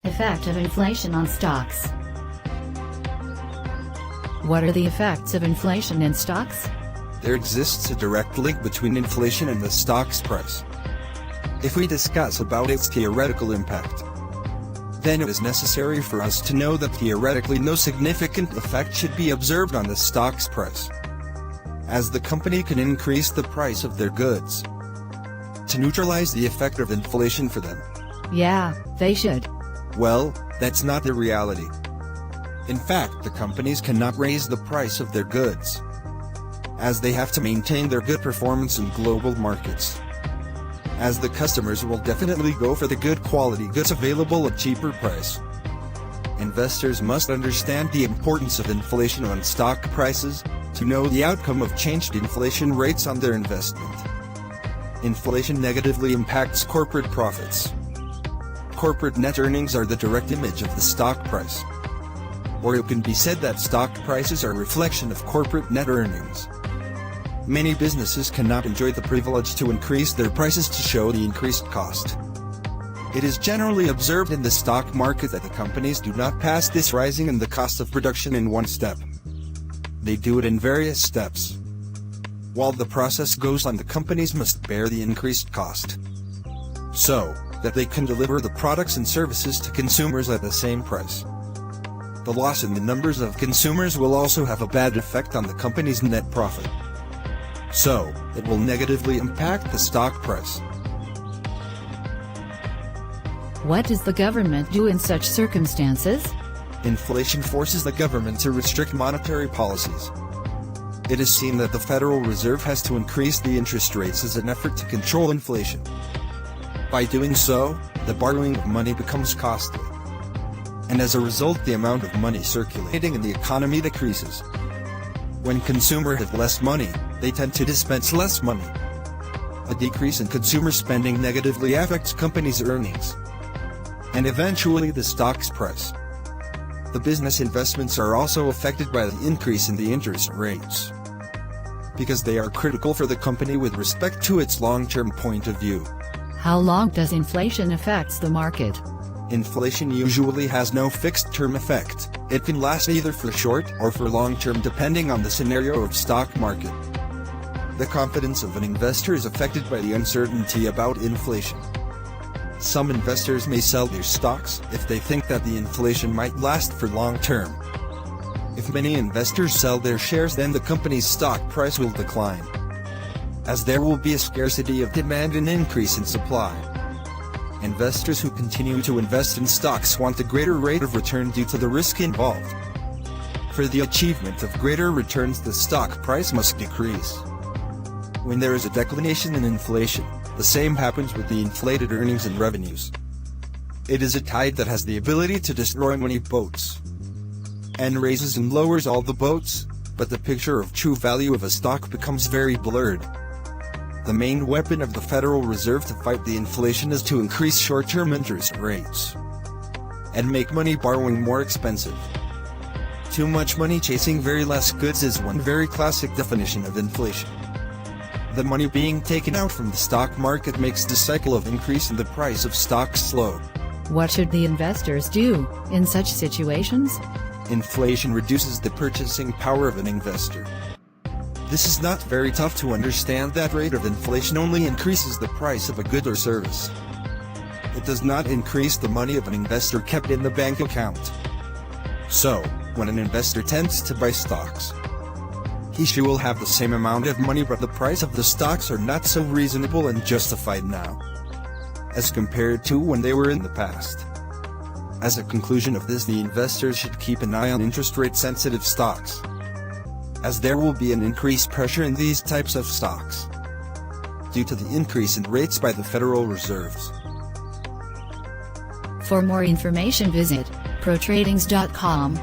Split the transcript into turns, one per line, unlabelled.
Effect of inflation on stocks. What are the effects of inflation in stocks?
There exists a direct link between inflation and the stock's price. If we discuss about its theoretical impact, then it is necessary for us to know that theoretically no significant effect should be observed on the stock's price, as the company can increase the price of their goods to neutralize the effect of inflation for them.
Yeah, they should.
Well, that's not the reality. In fact, the companies cannot raise the price of their goods, as they have to maintain their good performance in global markets, as the customers will definitely go for the good quality goods available at cheaper price. Investors must understand the importance of inflation on stock prices to know the outcome of changed inflation rates on their investment. Inflation negatively impacts corporate profits. Corporate net earnings are the direct image of the stock price. Or it can be said that stock prices are a reflection of corporate net earnings. Many businesses cannot enjoy the privilege to increase their prices to show the increased cost. It is generally observed in the stock market that the companies do not pass this rising in the cost of production in one step. They do it in various steps. While the process goes on, the companies must bear the increased cost, so that they can deliver the products and services to consumers at the same price. The loss in the numbers of consumers will also have a bad effect on the company's net profit, so it will negatively impact the stock price.
What does the government do in such circumstances?
Inflation forces the government to restrict monetary policies. It is seen that the Federal Reserve has to increase the interest rates as an effort to control inflation. By doing so, the borrowing of money becomes costly, and as a result the amount of money circulating in the economy decreases. When consumers have less money, they tend to dispense less money. A decrease in consumer spending negatively affects companies' earnings, and eventually the stock's price. The business investments are also affected by the increase in the interest rates, because they are critical for the company with respect to its long-term point of view.
How long does inflation affect the market?
Inflation usually has no fixed-term effect. It can last either for short or for long-term depending on the scenario of stock market. The confidence of an investor is affected by the uncertainty about inflation. Some investors may sell their stocks if they think that the inflation might last for long term. If many investors sell their shares, then the company's stock price will decline, as there will be a scarcity of demand and increase in supply. Investors who continue to invest in stocks want a greater rate of return due to the risk involved. For the achievement of greater returns, the stock price must decrease. When there is a declination in inflation, the same happens with the inflated earnings and revenues. It is a tide that has the ability to destroy many boats, and raises and lowers all the boats, but the picture of true value of a stock becomes very blurred. The main weapon of the Federal Reserve to fight the inflation is to increase short-term interest rates and make money borrowing more expensive. Too much money chasing very less goods is one very classic definition of inflation. The money being taken out from the stock market makes the cycle of increase in the price of stocks slow.
What should the investors do in such situations?
Inflation reduces the purchasing power of an investor. This is not very tough to understand. That rate of inflation only increases the price of a good or service. It does not increase the money of an investor kept in the bank account. So, when an investor tends to buy stocks, she will have the same amount of money, but the price of the stocks are not so reasonable and justified now, as compared to when they were in the past. As a conclusion of this, the investors should keep an eye on interest rate sensitive stocks, as there will be an increased pressure in these types of stocks due to the increase in rates by the Federal Reserves.
For more information visit protradings.com.